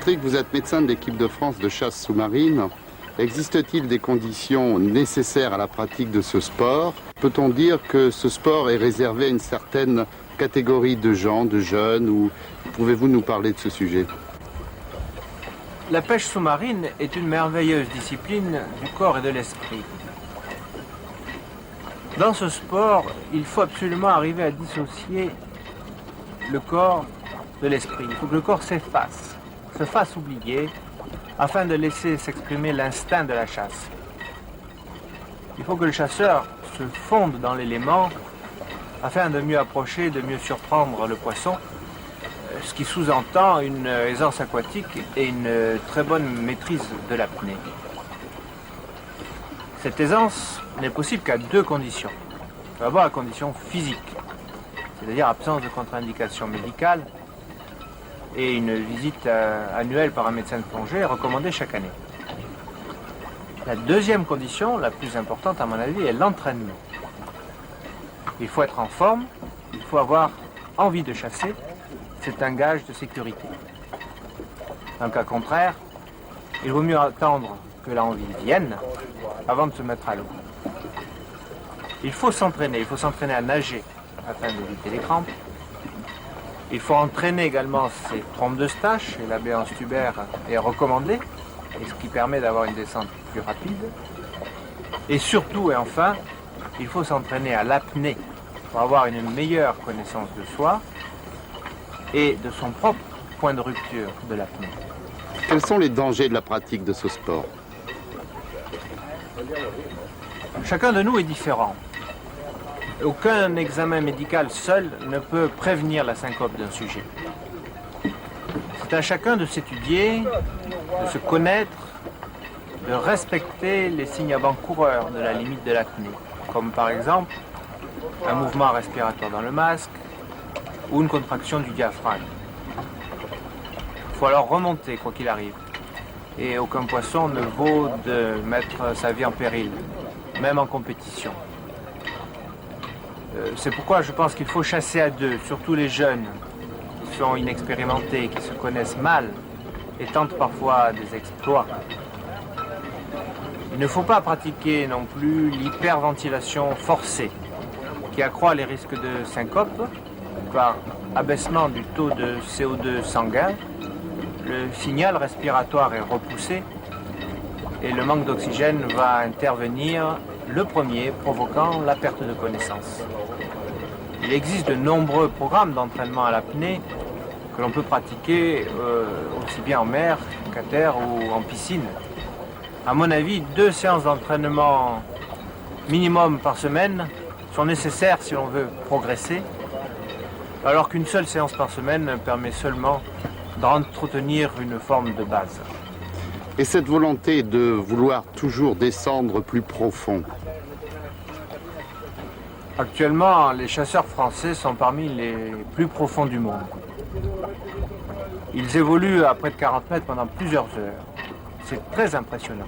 Patrick, vous êtes médecin de l'équipe de France de chasse sous-marine. Existe-t-il des conditions nécessaires à la pratique de ce sport? Peut-on dire que ce sport est réservé à une certaine catégorie de gens, de jeunes, ou pouvez-vous nous parler de ce sujet? La pêche sous-marine est une merveilleuse discipline du corps et de l'esprit. Dans ce sport, il faut absolument arriver à dissocier le corps de l'esprit. Il faut que le corps s'efface, se fasse oublier, afin de laisser s'exprimer l'instinct de la chasse. Il faut que le chasseur se fonde dans l'élément afin de mieux approcher, de mieux surprendre le poisson, ce qui sous-entend une aisance aquatique et une très bonne maîtrise de l'apnée. Cette aisance n'est possible qu'à deux conditions. D'abord, la condition physique, c'est-à-dire absence de contre-indication médicale et une visite annuelle par un médecin de plongée est recommandée chaque année. La deuxième condition, la plus importante à mon avis, est l'entraînement. Il faut être en forme, il faut avoir envie de chasser, c'est un gage de sécurité. Dans le cas contraire, il vaut mieux attendre que l'envie vienne avant de se mettre à l'eau. Il faut s'entraîner à nager afin d'éviter les crampes. Il faut entraîner également ses trompes de stache, et la béance tubaire est recommandée, et ce qui permet d'avoir une descente plus rapide. Et surtout et enfin, il faut s'entraîner à l'apnée pour avoir une meilleure connaissance de soi et de son propre point de rupture de l'apnée. Quels sont les dangers de la pratique de ce sport? Chacun de nous est différent. Aucun examen médical seul ne peut prévenir la syncope d'un sujet. C'est à chacun de s'étudier, de se connaître, de respecter les signes avant-coureurs de la limite de l'apnée, comme par exemple un mouvement respiratoire dans le masque ou une contraction du diaphragme. Il faut alors remonter quoi qu'il arrive. Et aucun poisson ne vaut de mettre sa vie en péril, même en compétition. C'est pourquoi je pense qu'il faut chasser à deux, surtout les jeunes qui sont inexpérimentés, qui se connaissent mal et tentent parfois des exploits. Il ne faut pas pratiquer non plus l'hyperventilation forcée qui accroît les risques de syncope par abaissement du taux de CO2 sanguin. Le signal respiratoire est repoussé et le manque d'oxygène va intervenir le premier, provoquant la perte de connaissance. Il existe de nombreux programmes d'entraînement à l'apnée que l'on peut pratiquer aussi bien en mer qu'à terre ou en piscine. À mon avis, 2 séances d'entraînement minimum par semaine sont nécessaires si l'on veut progresser, alors qu'une seule séance par semaine permet seulement d'entretenir une forme de base. Et cette volonté de vouloir toujours descendre plus profond? Actuellement, les chasseurs français sont parmi les plus profonds du monde. Ils évoluent à près de 40 mètres pendant plusieurs heures. C'est très impressionnant.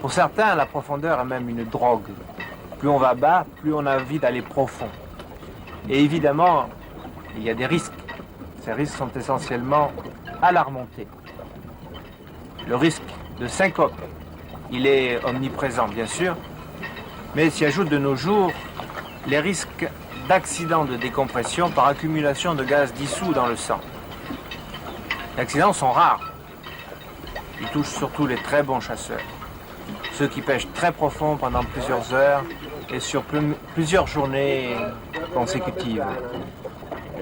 Pour certains, la profondeur est même une drogue. Plus on va bas, plus on a envie d'aller profond. Et évidemment, il y a des risques. Ces risques sont essentiellement à la remontée. Le risque de syncope, il est omniprésent bien sûr, mais s'y ajoutent de nos jours les risques d'accidents de décompression par accumulation de gaz dissous dans le sang. Les accidents sont rares. Ils touchent surtout les très bons chasseurs, ceux qui pêchent très profond pendant plusieurs heures et sur plusieurs journées consécutives.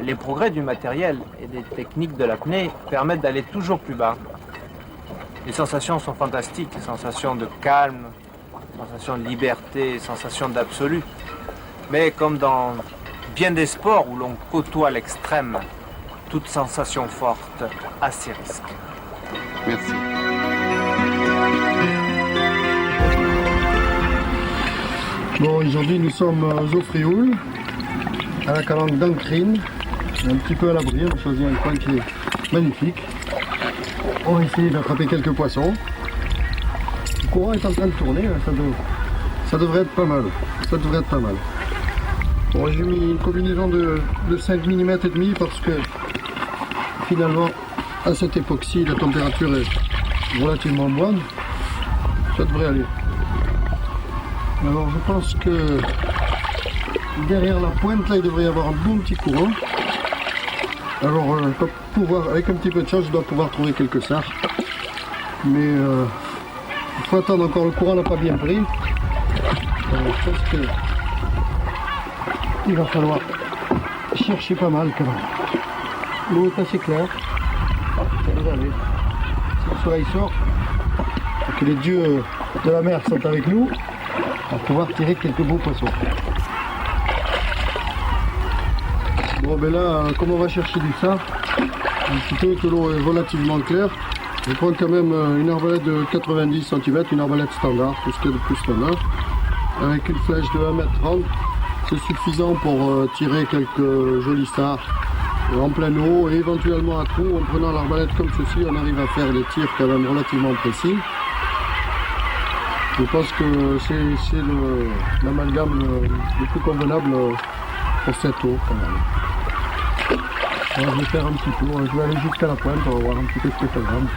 Les progrès du matériel et des techniques de l'apnée permettent d'aller toujours plus bas. Les sensations sont fantastiques, sensations de calme, sensations de liberté, sensations d'absolu. Mais comme dans bien des sports où l'on côtoie l'extrême, toute sensation forte a ses risques. Merci. Bon, aujourd'hui nous sommes au Frioul, à la calanque d'Ancrine, un petit peu à l'abri, on a choisi un coin qui est magnifique. On va essayer d'attraper quelques poissons. Le courant est en train de tourner, ça devrait être pas mal. Ça devrait être pas mal. Bon, j'ai mis une combinaison de 5 mm et demi parce que finalement à cette époque-ci, la température est relativement bonne. Ça devrait aller. Alors je pense que derrière la pointe, là, il devrait y avoir un bon petit courant. Alors, avec un petit peu de chance, je dois pouvoir trouver quelques sards. Mais il faut attendre encore, le courant n'a pas bien pris. Je pense que il va falloir chercher pas mal quand même. L'eau est assez claire. Ça devrait aller. Si le soleil sort, et que les dieux de la mer sont avec nous, on va pouvoir tirer quelques beaux poissons. Bon ben là, comme on va chercher du sard, un petit peu que l'eau est relativement claire, je prends quand même une arbalète de 90 cm, une arbalète standard, tout ce qu'il y a de plus standard, avec une flèche de 1m30, c'est suffisant pour tirer quelques jolis sards en pleine eau et éventuellement à trou. En prenant l'arbalète comme ceci, on arrive à faire des tirs quand même relativement précis. Je pense que c'est l'amalgame le plus convenable pour cette eau quand même. Alors, je vais faire un petit tour, je vais aller jusqu'à la pointe, on va voir un petit peu ce que ça donne.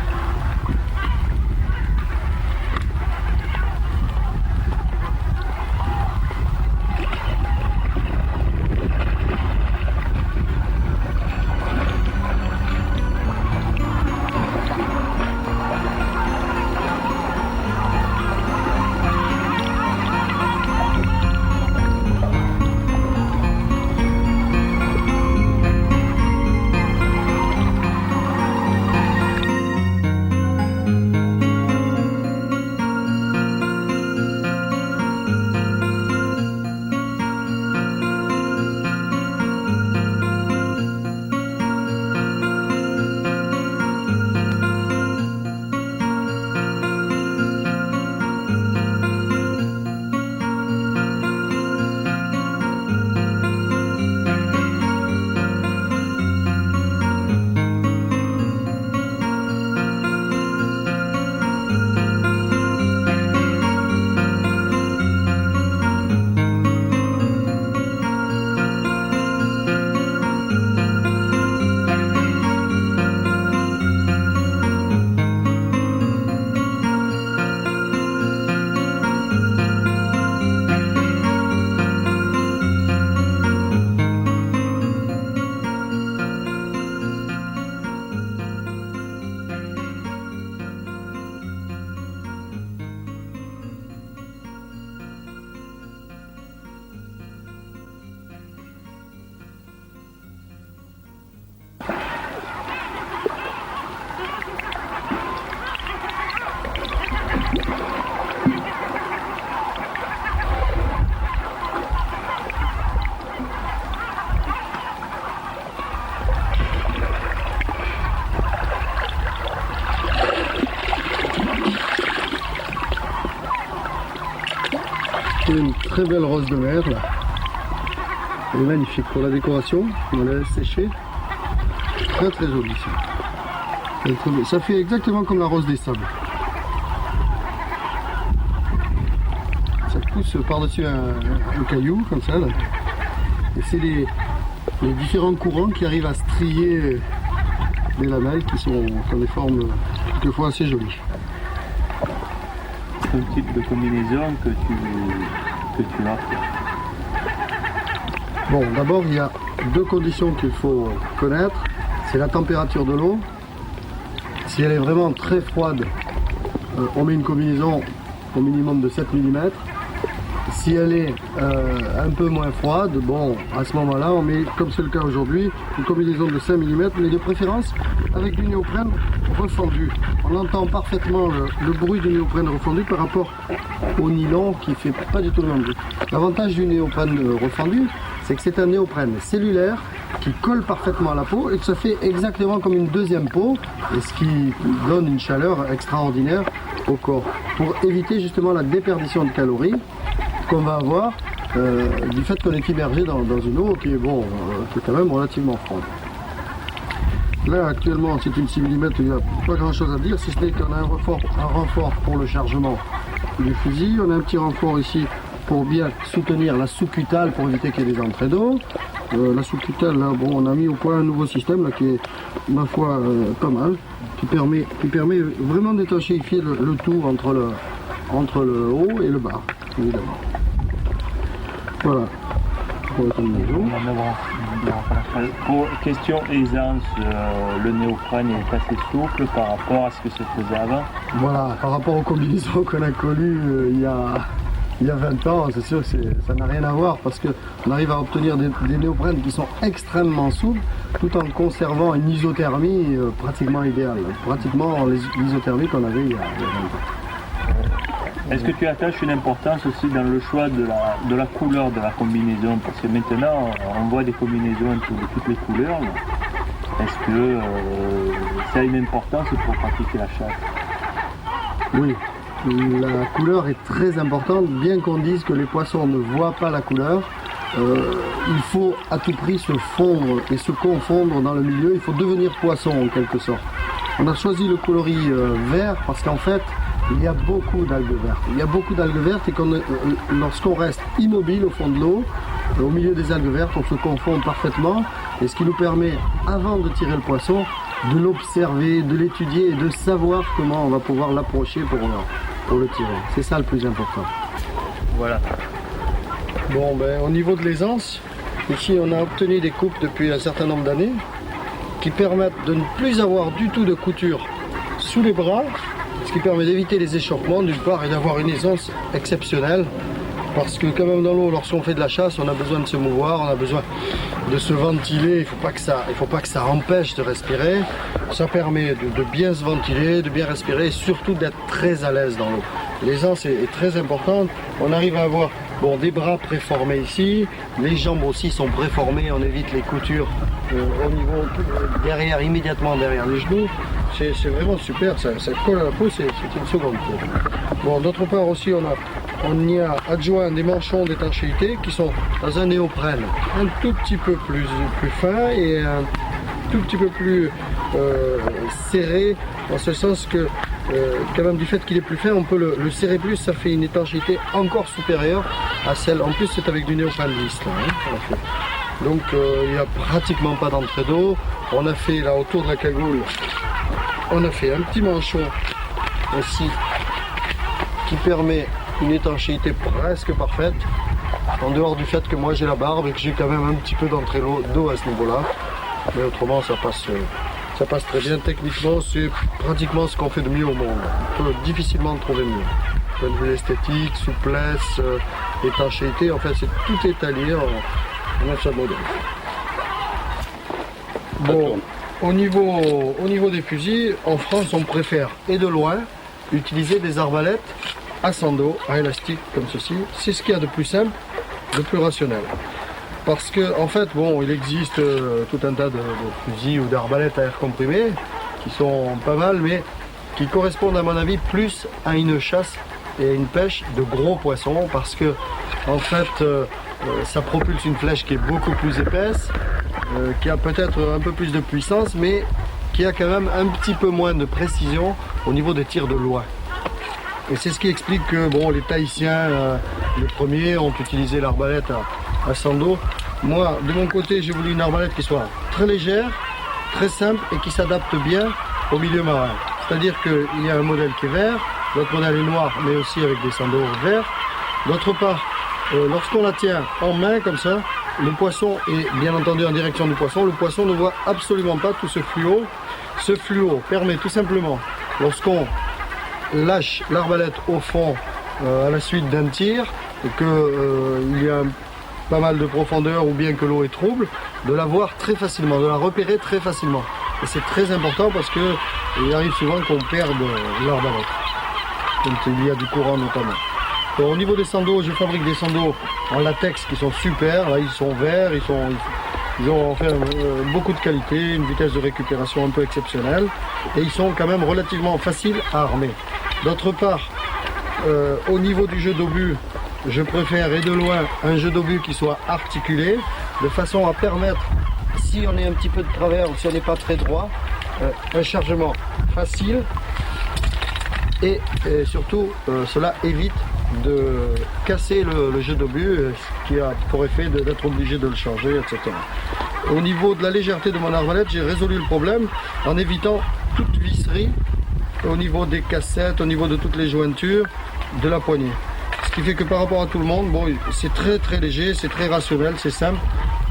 Une très belle rose de mer là. Elle est magnifique pour la décoration, on la laisse sécher. Très très jolie ça. Ça fait exactement comme la rose des sables. Ça pousse par-dessus un caillou comme ça là. Et c'est les différents courants qui arrivent à strier les lamelles qui ont des formes quelquefois assez jolies. Quel type de combinaison que tu as? Bon, d'abord il y a deux conditions qu'il faut connaître. C'est la température de l'eau. Si elle est vraiment très froide, on met une combinaison au minimum de 7 mm. Si elle est un peu moins froide, bon, à ce moment-là, on met, comme c'est le cas aujourd'hui, une combinaison de 5 mm, mais de préférence avec du néoprène refondu. On entend parfaitement le bruit du néoprène refondu par rapport au nylon qui ne fait pas du tout le même bruit. L'avantage du néoprène refondu, c'est que c'est un néoprène cellulaire qui colle parfaitement à la peau et que ça fait exactement comme une deuxième peau, et ce qui donne une chaleur extraordinaire au corps, pour éviter justement la déperdition de calories qu'on va avoir du fait qu'on est immergé dans une eau qui est, qui est quand même relativement froide. Là actuellement c'est une 6 mm, il n'y a pas grand chose à dire, si ce n'est qu'on a un renfort pour le chargement du fusil, on a un petit renfort ici pour bien soutenir la sous-cutale pour éviter qu'il y ait des entrées d'eau. La sous-tutelle, là, bon, on a mis au point un nouveau système là, qui est, ma foi, pas mal, qui permet vraiment d'étanchéifier le tout entre le haut et le bas, évidemment. Voilà. Pour la combinaison. Pour question aisance, le néoprène est assez souple par rapport à ce que se faisait avant. Voilà, par rapport aux combinaisons qu'on a connues il y a 20 ans, c'est sûr que ça n'a rien à voir parce qu'on arrive à obtenir des néoprènes qui sont extrêmement souples tout en conservant une isothermie pratiquement idéale. Pratiquement l'isothermie qu'on avait il y a 20 ans. Est-ce que tu attaches une importance aussi dans le choix de la couleur de la combinaison? Parce que maintenant, on voit des combinaisons de toutes les couleurs. Est-ce que ça a une importance pour pratiquer la chasse? Oui, la couleur est très importante, bien qu'on dise que les poissons ne voient pas la couleur. Il faut à tout prix se fondre et se confondre dans le milieu, il faut devenir poisson en quelque sorte. On a choisi le coloris vert parce qu'en fait, il y a beaucoup d'algues vertes. Il y a beaucoup d'algues vertes et lorsqu'on reste immobile au fond de l'eau, au milieu des algues vertes, on se confond parfaitement. Et ce qui nous permet, avant de tirer le poisson, de l'observer, de l'étudier et de savoir comment on va pouvoir l'approcher pour le tirer. C'est ça le plus important. Voilà. Bon, ben, au niveau de l'aisance, ici on a obtenu des coupes depuis un certain nombre d'années qui permettent de ne plus avoir du tout de couture sous les bras, ce qui permet d'éviter les échauffements d'une part et d'avoir une aisance exceptionnelle. Parce que quand même dans l'eau, lorsqu'on fait de la chasse, on a besoin de se mouvoir, on a besoin de se ventiler, il ne faut pas que ça empêche de respirer. Ça permet de bien se ventiler, de bien respirer et surtout d'être très à l'aise dans l'eau. L'aisance est très importante. On arrive à avoir des bras préformés ici, les jambes aussi sont préformées, on évite les coutures au niveau derrière, immédiatement derrière les genoux. C'est vraiment super, ça colle à la peau, c'est une seconde. Bon, d'autre part aussi, on y a adjoint des manchons d'étanchéité qui sont dans un néoprène un tout petit peu plus fin et un tout petit peu plus serré, en ce sens que quand même du fait qu'il est plus fin, on peut le serrer plus, ça fait une étanchéité encore supérieure à celle, en plus c'est avec du néoprène lisse là, hein, donc il n'y a pratiquement pas d'entrée d'eau. On a fait là autour de la cagoule, on a fait un petit manchon aussi qui permet une étanchéité presque parfaite, en dehors du fait que moi j'ai la barbe et que j'ai quand même un petit peu d'entrée d'eau à ce niveau là, mais autrement ça passe très bien. Techniquement, c'est pratiquement ce qu'on fait de mieux au monde. On peut difficilement trouver mieux. Point de vue esthétique, souplesse, étanchéité, en fait, tout est allié en un seul modèle. Bon, au niveau des fusils, en France, on préfère, et de loin, utiliser des arbalètes à sando, à élastique, comme ceci. C'est ce qu'il y a de plus simple, de plus rationnel. Parce que en fait, il existe tout un tas de fusils ou d'arbalètes à air comprimé qui sont pas mal, mais qui correspondent à mon avis plus à une chasse et à une pêche de gros poissons, parce que en fait, ça propulse une flèche qui est beaucoup plus épaisse, qui a peut-être un peu plus de puissance, mais qui a quand même un petit peu moins de précision au niveau des tirs de loin. Et c'est ce qui explique que les Tahitiens, les premiers, ont utilisé l'arbalète à sando. Moi, de mon côté, j'ai voulu une arbalète qui soit très légère, très simple et qui s'adapte bien au milieu marin. C'est-à-dire qu'il y a un modèle qui est vert, l'autre modèle est noir, mais aussi avec des sandos verts. D'autre part, lorsqu'on la tient en main comme ça, le poisson est bien entendu en direction du poisson. Le poisson ne voit absolument pas tout ce fluo. Ce fluo permet tout simplement, lorsqu'on lâche l'arbalète au fond à la suite d'un tir et qu'il y a pas mal de profondeur ou bien que l'eau est trouble, de la voir très facilement, de la repérer très facilement. Et c'est très important parce qu'il arrive souvent qu'on perde l'arbalète, quand il y a du courant notamment. Donc, au niveau des sandos, je fabrique des sandos en latex qui sont super. Là, ils sont verts, ils ont enfin beaucoup de qualité, une vitesse de récupération un peu exceptionnelle et ils sont quand même relativement faciles à armer. D'autre part, au niveau du jeu d'obus, je préfère et de loin un jeu d'obus qui soit articulé, de façon à permettre, si on est un petit peu de travers ou si on n'est pas très droit, un chargement facile et surtout cela évite de casser le jet d'obus, ce qui a pour effet d'être obligé de le changer, etc. Au niveau de la légèreté de mon arbalète, j'ai résolu le problème en évitant toute visserie au niveau des cassettes, au niveau de toutes les jointures de la poignée. Ce qui fait que par rapport à tout le monde, bon, c'est très léger, c'est très rationnel, c'est simple.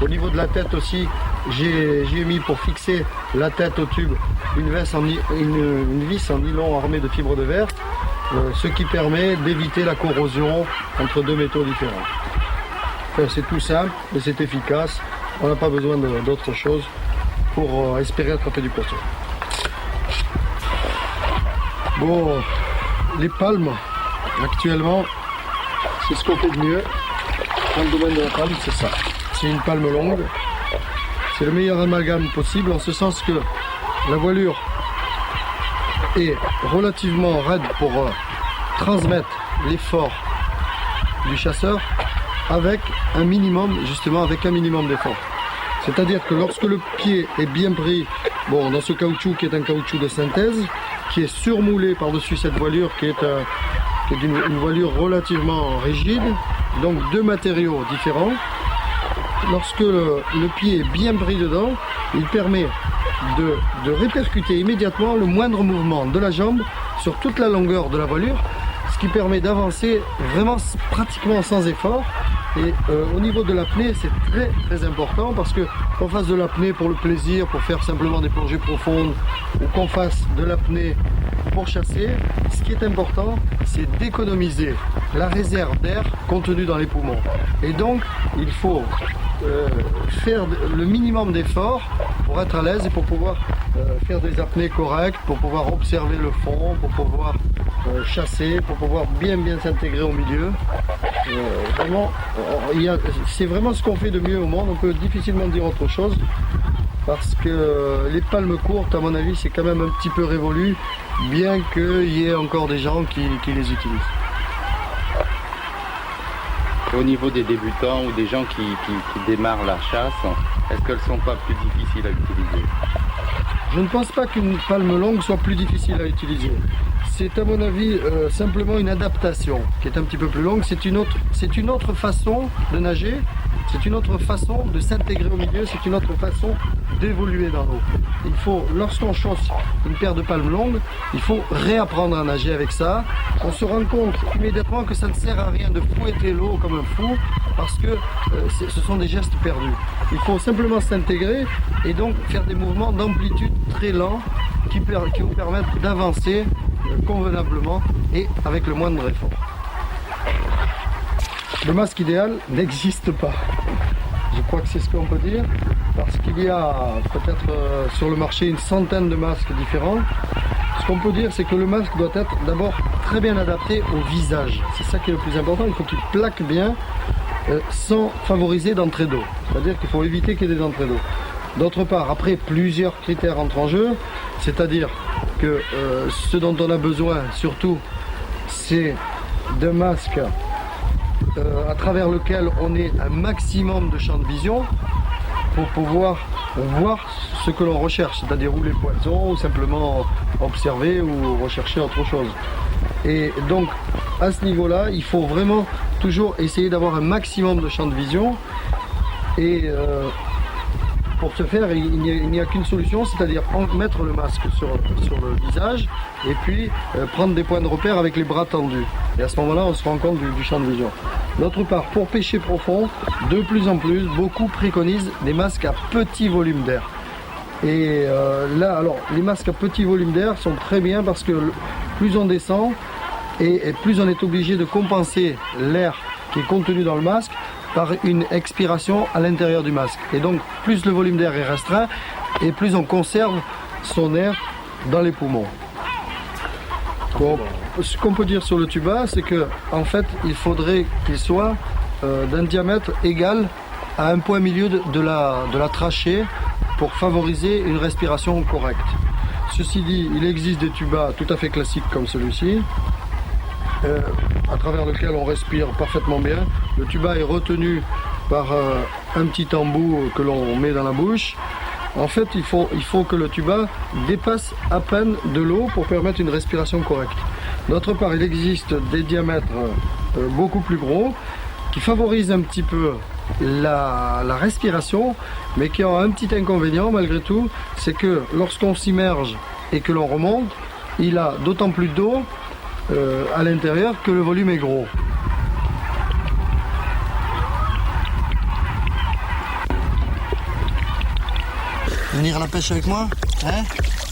Au niveau de la tête aussi, j'ai mis pour fixer la tête au tube une vis en nylon armée de fibres de verre, ce qui permet d'éviter la corrosion entre deux métaux différents. Enfin, c'est tout simple et c'est efficace. On n'a pas besoin d'autre chose pour espérer attraper du poisson. Bon, les palmes, actuellement, c'est ce qu'on fait de mieux. Dans le domaine de la palme, c'est ça. C'est une palme longue. C'est le meilleur amalgame possible, en ce sens que la voilure est relativement raide pour transmettre l'effort du chasseur avec un minimum d'effort. C'est-à-dire que lorsque le pied est bien pris, bon, dans ce caoutchouc qui est un caoutchouc de synthèse, qui est surmoulé par-dessus cette voilure qui est une voilure relativement rigide, donc deux matériaux différents, lorsque le pied est bien pris dedans, il permet de répercuter immédiatement le moindre mouvement de la jambe sur toute la longueur de la voilure, ce qui permet d'avancer vraiment pratiquement sans effort. Et au niveau de l'apnée, c'est très important, parce que qu'on fasse de l'apnée pour le plaisir, pour faire simplement des plongées profondes, ou qu'on fasse de l'apnée pour chasser, ce qui est important, c'est d'économiser la réserve d'air contenue dans les poumons. Et donc, il faut faire le minimum d'efforts pour être à l'aise et pour pouvoir faire des apnées correctes, pour pouvoir observer le fond, pour pouvoir chasser, pour pouvoir bien s'intégrer au milieu. Vraiment, c'est vraiment ce qu'on fait de mieux au monde. On peut difficilement dire autre chose, parce que les palmes courtes, à mon avis, c'est quand même un petit peu révolu, bien qu'il y ait encore des gens qui les utilisent. Au niveau des débutants ou des gens qui démarrent la chasse, est-ce qu'elles ne sont pas plus difficiles à utiliser? Je ne pense pas qu'une palme longue soit plus difficile à utiliser. C'est à mon avis simplement une adaptation qui est un petit peu plus longue. C'est une autre façon de nager, c'est une autre façon de s'intégrer au milieu, c'est une autre façon d'évoluer dans l'eau. Il faut, lorsqu'on chausse une paire de palmes longues, il faut réapprendre à nager avec ça. On se rend compte immédiatement que ça ne sert à rien de fouetter l'eau comme un fou, parce que ce sont des gestes perdus. Il faut simplement s'intégrer et donc faire des mouvements d'amplitude très lents qui vous permettent d'avancer convenablement et avec le moindre effort. Le masque idéal n'existe pas. Je crois que c'est ce qu'on peut dire, parce qu'il y a peut-être sur le marché une centaine de masques différents. Ce qu'on peut dire, c'est que le masque doit être d'abord très bien adapté au visage. C'est ça qui est le plus important. Il faut qu'il plaque bien sans favoriser d'entrée d'eau. C'est-à-dire qu'il faut éviter qu'il y ait des entrées d'eau. D'autre part, après, plusieurs critères entrent en jeu, c'est-à-dire que ce dont on a besoin surtout, c'est d'un masque à travers lequel on ait un maximum de champ de vision pour pouvoir voir ce que l'on recherche, c'est-à-dire où les poissons, ou simplement observer ou rechercher autre chose. Et donc, à ce niveau-là, il faut vraiment toujours essayer d'avoir un maximum de champ de vision. Et pour ce faire, il n'y a qu'une solution, c'est-à-dire mettre le masque sur le visage et puis prendre des points de repère avec les bras tendus. Et à ce moment-là, on se rend compte du champ de vision. D'autre part, pour pêcher profond, de plus en plus, beaucoup préconisent des masques à petit volume d'air. Et là, alors, les masques à petit volume d'air sont très bien, parce que plus on descend et plus on est obligé de compenser l'air qui est contenu dans le masque par une expiration à l'intérieur du masque. Et donc, plus le volume d'air est restreint et plus on conserve son air dans les poumons. Bon, ce qu'on peut dire sur le tuba, c'est que en fait, il faudrait qu'il soit d'un diamètre égal à un point milieu de la trachée pour favoriser une respiration correcte. Ceci dit, il existe des tubas tout à fait classiques comme celui-ci, à travers lequel on respire parfaitement bien. Le tuba est retenu par un petit embout que l'on met dans la bouche. En fait, il faut que le tuba dépasse à peine de l'eau pour permettre une respiration correcte. D'autre part, il existe des diamètres beaucoup plus gros qui favorisent un petit peu la respiration, mais qui ont un petit inconvénient malgré tout, c'est que lorsqu'on s'immerge et que l'on remonte, il a d'autant plus d'eau à l'intérieur que le volume est gros. Venir à la pêche avec moi, hein?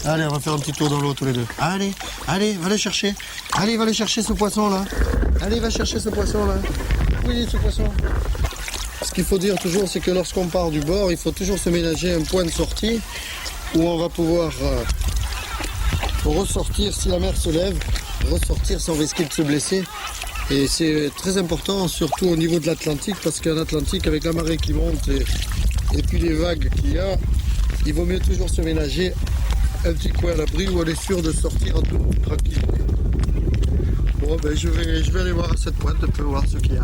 Allez, on va faire un petit tour dans l'eau tous les deux. Allez, allez, va le chercher. Allez, va aller chercher ce poisson là. Allez, va chercher ce poisson là. Oui, ce poisson. Ce qu'il faut dire toujours, c'est que lorsqu'on part du bord, il faut toujours se ménager un point de sortie où on va pouvoir ressortir si la mer se lève, ressortir sans risquer de se blesser. Et c'est très important, surtout au niveau de l'Atlantique, parce qu'en Atlantique, avec la marée qui monte et puis les vagues qu'il y a, il vaut mieux toujours se ménager un petit coin à l'abri où on est sûr de sortir en toute tranquillité. Bon, ben je vais aller voir à cette pointe, un peu voir ce qu'il y a.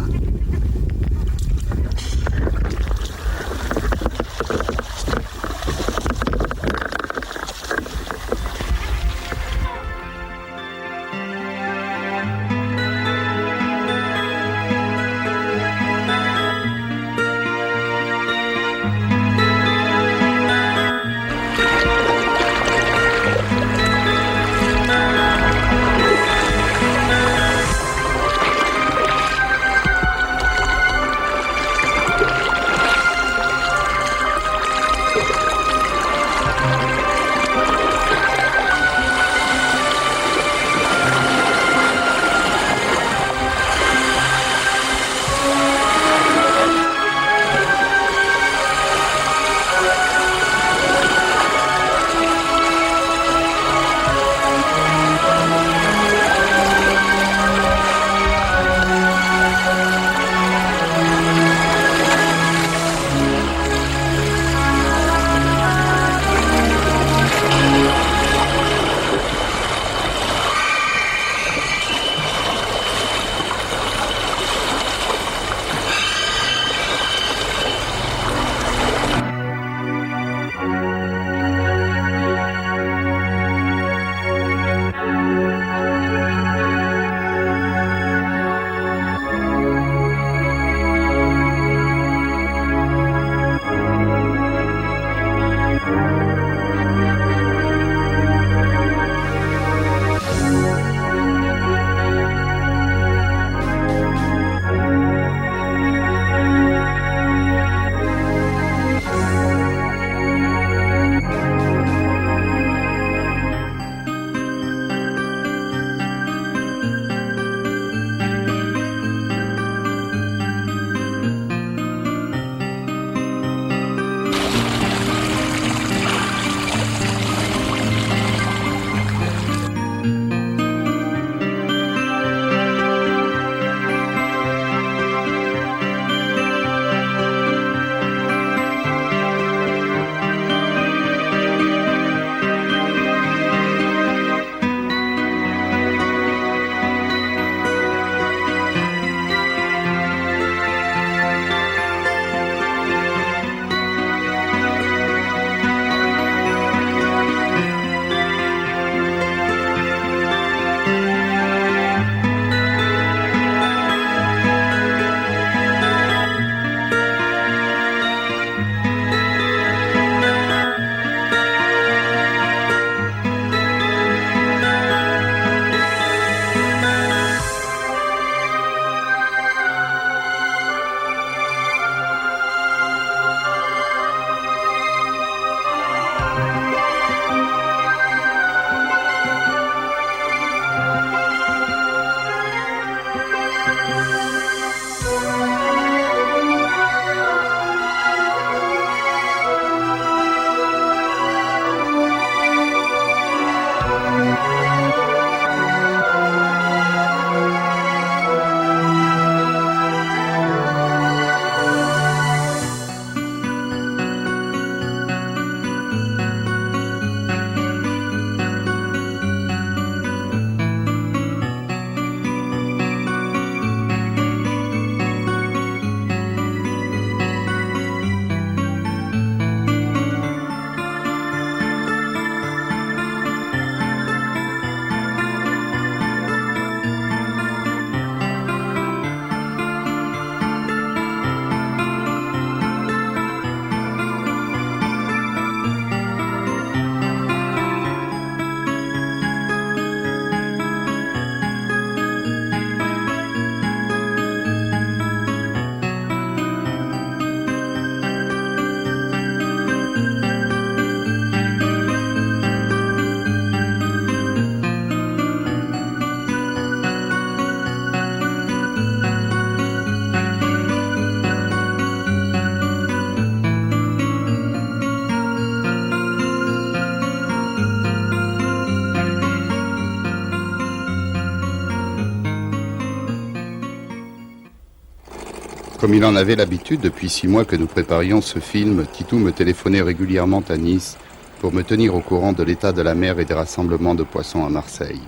Comme il en avait l'habitude, depuis 6 mois que nous préparions ce film, Titou me téléphonait régulièrement à Nice pour me tenir au courant de l'état de la mer et des rassemblements de poissons à Marseille.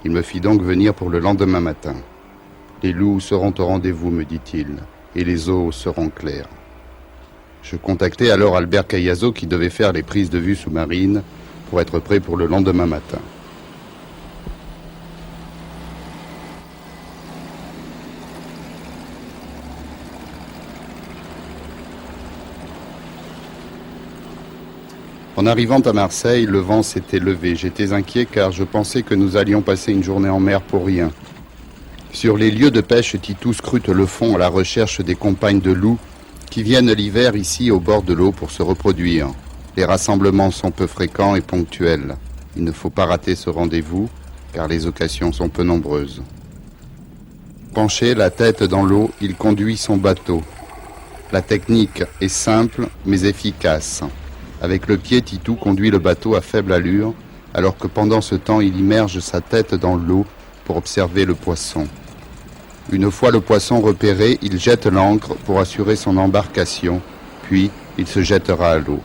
Il me fit donc venir pour le lendemain matin. Les loups seront au rendez-vous, me dit-il, et les eaux seront claires. Je contactai alors Albert Cayazo qui devait faire les prises de vue sous-marines pour être prêt pour le lendemain matin. En arrivant à Marseille, le vent s'était levé. J'étais inquiet car je pensais que nous allions passer une journée en mer pour rien. Sur les lieux de pêche, Titou scrute le fond à la recherche des compagnes de loups qui viennent l'hiver ici au bord de l'eau pour se reproduire. Les rassemblements sont peu fréquents et ponctuels. Il ne faut pas rater ce rendez-vous car les occasions sont peu nombreuses. Penché, la tête dans l'eau, il conduit son bateau. La technique est simple mais efficace. Avec le pied, Titou conduit le bateau à faible allure, alors que pendant ce temps, il immerge sa tête dans l'eau pour observer le poisson. Une fois le poisson repéré, il jette l'ancre pour assurer son embarcation, puis il se jettera à l'eau.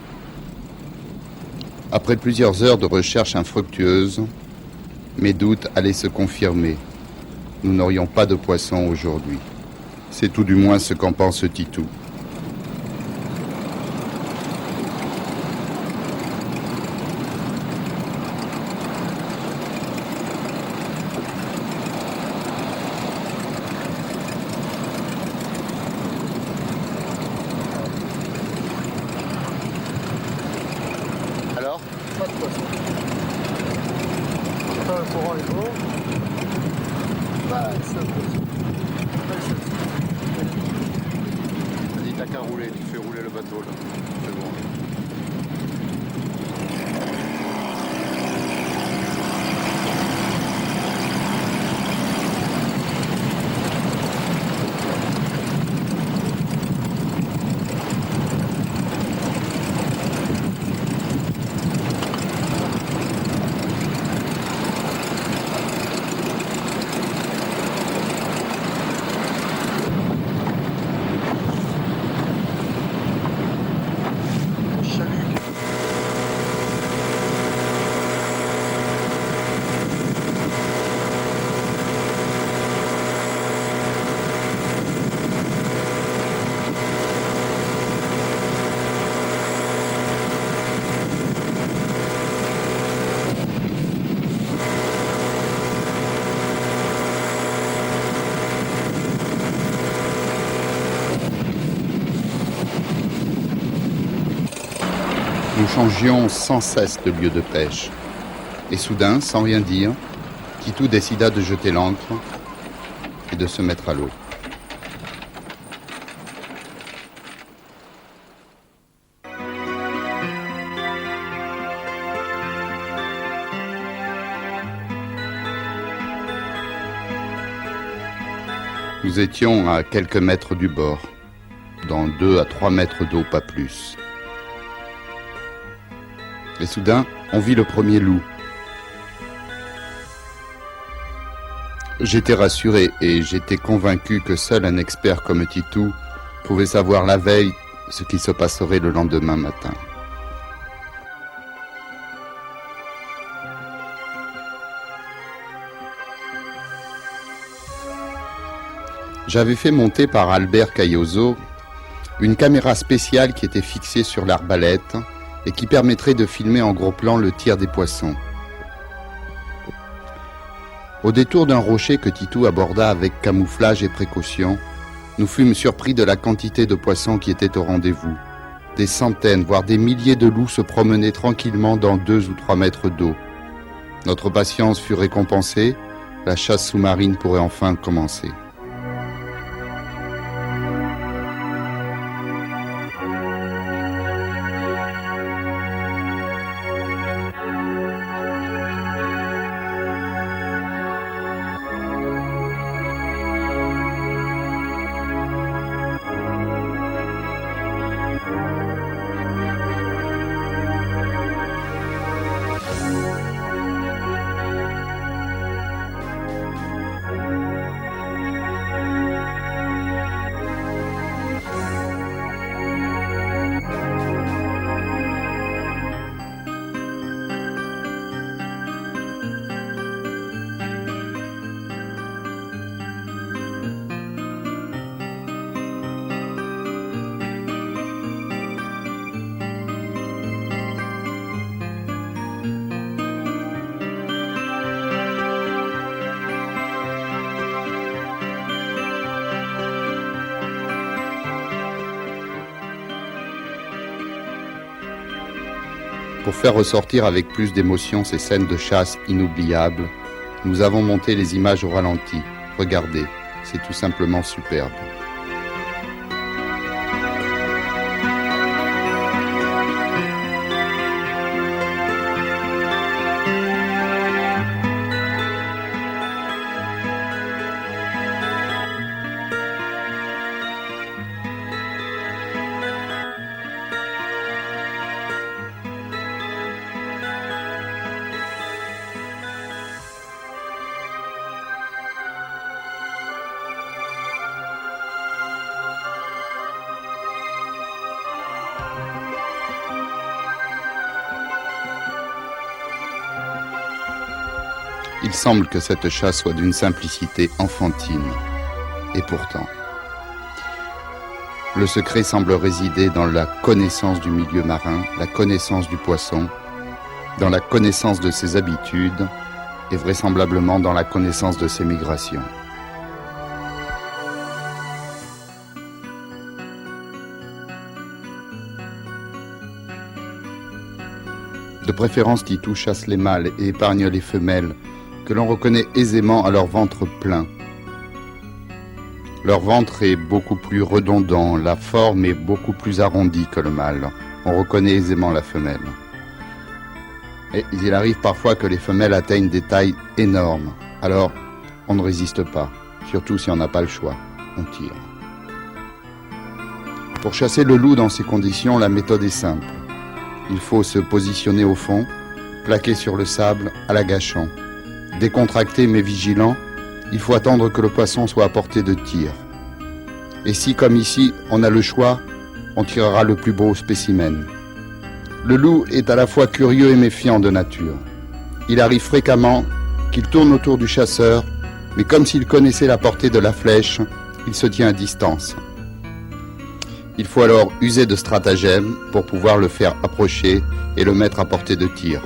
Après plusieurs heures de recherche infructueuse, mes doutes allaient se confirmer. Nous n'aurions pas de poisson aujourd'hui. C'est tout du moins ce qu'en pense Titou. Alors ? Pas de poisson. Pourtant, le courant est bon. Pas un seul poisson. Pas un seul. Vas-y, t'as qu'à rouler, tu fais rouler le bateau là. C'est bon. Nous changions sans cesse de lieu de pêche. Et soudain, sans rien dire, Titou décida de jeter l'ancre et de se mettre à l'eau. Nous étions à quelques mètres du bord, dans 2 à 3 mètres d'eau, pas plus. Et soudain, on vit le premier loup. J'étais rassuré et j'étais convaincu que seul un expert comme Titou pouvait savoir la veille ce qui se passerait le lendemain matin. J'avais fait monter par Albert Cayazo une caméra spéciale qui était fixée sur l'arbalète et qui permettrait de filmer en gros plan le tir des poissons. Au détour d'un rocher que Titou aborda avec camouflage et précaution, nous fûmes surpris de la quantité de poissons qui étaient au rendez-vous. Des centaines, voire des milliers de loups se promenaient tranquillement dans 2 ou 3 mètres d'eau. Notre patience fut récompensée, la chasse sous-marine pourrait enfin commencer. Pour faire ressortir avec plus d'émotion ces scènes de chasse inoubliables, nous avons monté les images au ralenti. Regardez, c'est tout simplement superbe. Il semble que cette chasse soit d'une simplicité enfantine. Et pourtant, le secret semble résider dans la connaissance du milieu marin, la connaissance du poisson, dans la connaissance de ses habitudes et vraisemblablement dans la connaissance de ses migrations. De préférence, Titou chasse les mâles et épargne les femelles, que l'on reconnaît aisément à leur ventre plein. Leur ventre est beaucoup plus redondant, la forme est beaucoup plus arrondie que le mâle. On reconnaît aisément la femelle. Et il arrive parfois que les femelles atteignent des tailles énormes. Alors, on ne résiste pas, surtout si on n'a pas le choix. On tire. Pour chasser le loup dans ces conditions, la méthode est simple. Il faut se positionner au fond, plaquer sur le sable à l'agachant. Décontracté mais vigilant, il faut attendre que le poisson soit à portée de tir. Et si, comme ici, on a le choix, on tirera le plus beau spécimen. Le loup est à la fois curieux et méfiant de nature. Il arrive fréquemment qu'il tourne autour du chasseur, mais comme s'il connaissait la portée de la flèche, il se tient à distance. Il faut alors user de stratagèmes pour pouvoir le faire approcher et le mettre à portée de tir.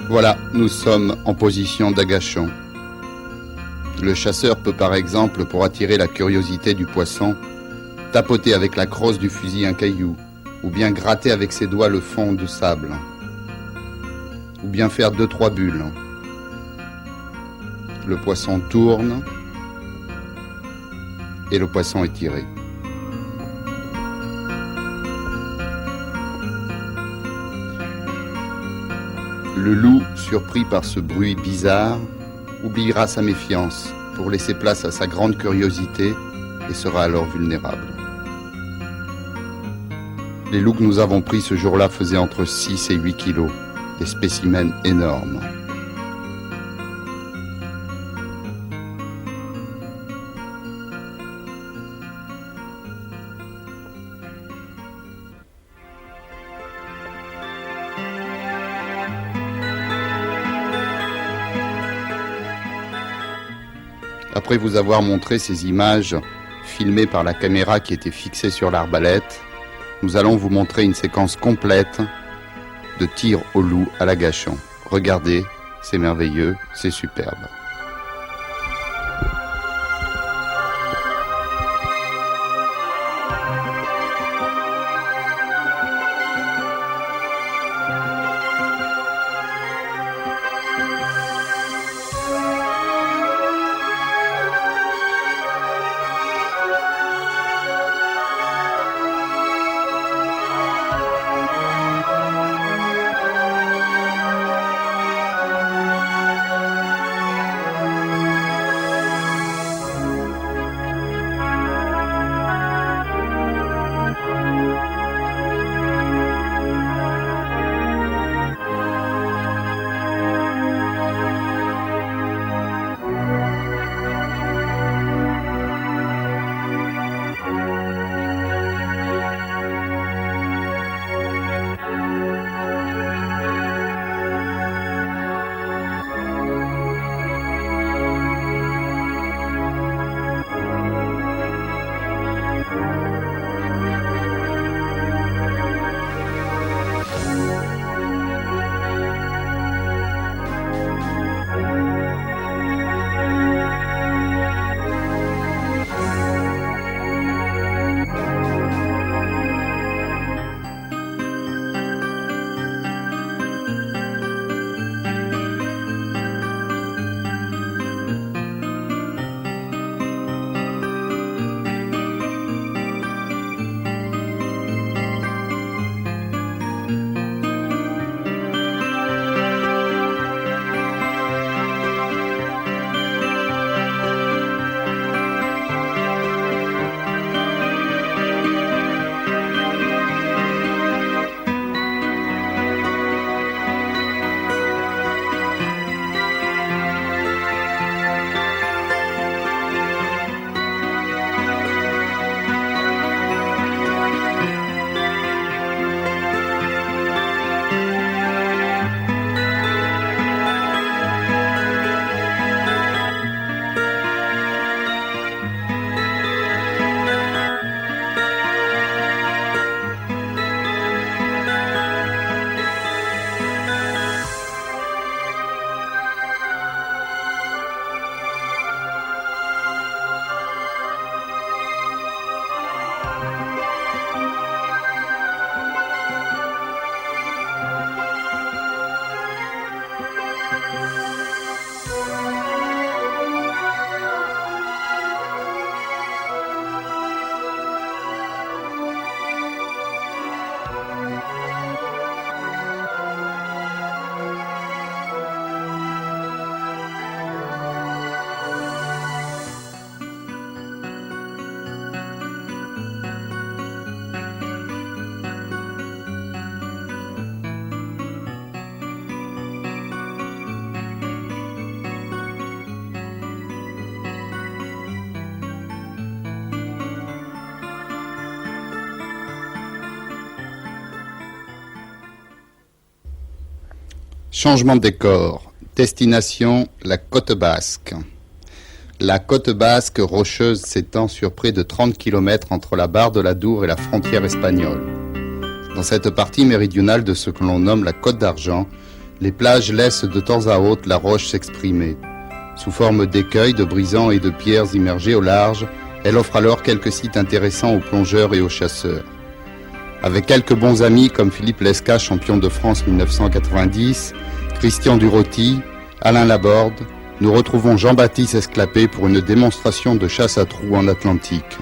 Voilà, nous sommes en position d'agachon. Le chasseur peut par exemple, pour attirer la curiosité du poisson, tapoter avec la crosse du fusil un caillou, ou bien gratter avec ses doigts le fond du sable, ou bien faire 2-3 bulles. Le poisson tourne et le poisson est tiré. Le loup, surpris par ce bruit bizarre, oubliera sa méfiance pour laisser place à sa grande curiosité et sera alors vulnérable. Les loups que nous avons pris ce jour-là faisaient entre 6 et 8 kilos, des spécimens énormes. Après vous avoir montré ces images filmées par la caméra qui était fixée sur l'arbalète, nous allons vous montrer une séquence complète de tir au loup à l'agachon. Regardez, c'est merveilleux, c'est superbe. Changement de décor. Destination, la côte basque. La côte basque rocheuse s'étend sur près de 30 km entre la barre de l'Adour et la frontière espagnole. Dans cette partie méridionale de ce que l'on nomme la Côte d'Argent, les plages laissent de temps à autre la roche s'exprimer. Sous forme d'écueils, de brisants et de pierres immergées au large, elle offre alors quelques sites intéressants aux plongeurs et aux chasseurs. Avec quelques bons amis comme Philippe Lesca, champion de France 1990, Christian Duroty, Alain Laborde, nous retrouvons Jean-Baptiste Esclapé pour une démonstration de chasse à trous en Atlantique.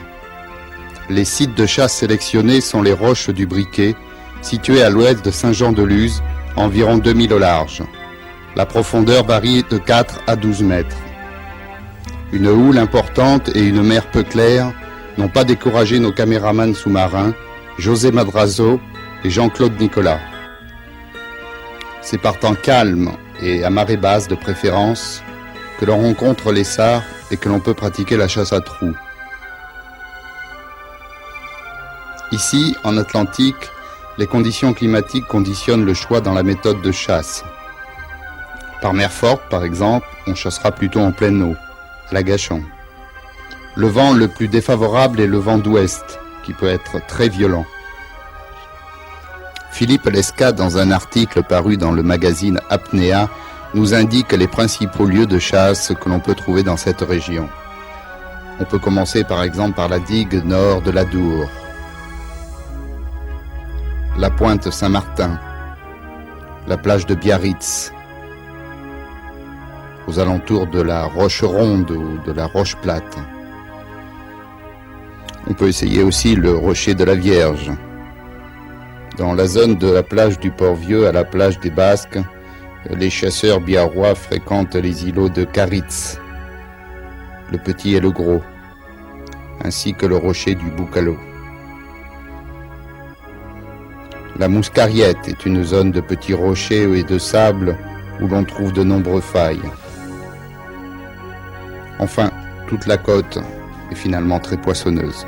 Les sites de chasse sélectionnés sont les roches du Briquet, situées à l'ouest de Saint-Jean-de-Luz, environ 2000 au large. La profondeur varie de 4 à 12 mètres. Une houle importante et une mer peu claire n'ont pas découragé nos caméramans sous-marins, José Madrazo et Jean-Claude Nicolas. C'est par temps calme et à marée basse de préférence que l'on rencontre les sards et que l'on peut pratiquer la chasse à trous. Ici, en Atlantique, les conditions climatiques conditionnent le choix dans la méthode de chasse. Par mer forte, par exemple, on chassera plutôt en pleine eau, à l'agachon. Le vent le plus défavorable est le vent d'ouest, qui peut être très violent. Philippe Lesca, dans un article paru dans le magazine Apnéa, nous indique les principaux lieux de chasse que l'on peut trouver dans cette région. On peut commencer par exemple par la digue nord de l'Adour, la pointe Saint-Martin, la plage de Biarritz, aux alentours de la Roche Ronde ou de la Roche Plate. On peut essayer aussi le rocher de la Vierge. Dans la zone de la plage du Port-Vieux à la plage des Basques, les chasseurs biarrois fréquentent les îlots de Caritz, le Petit et le Gros, ainsi que le rocher du Boucalo. La Mouscariette est une zone de petits rochers et de sable où l'on trouve de nombreuses failles. Enfin, toute la côte est finalement très poissonneuse.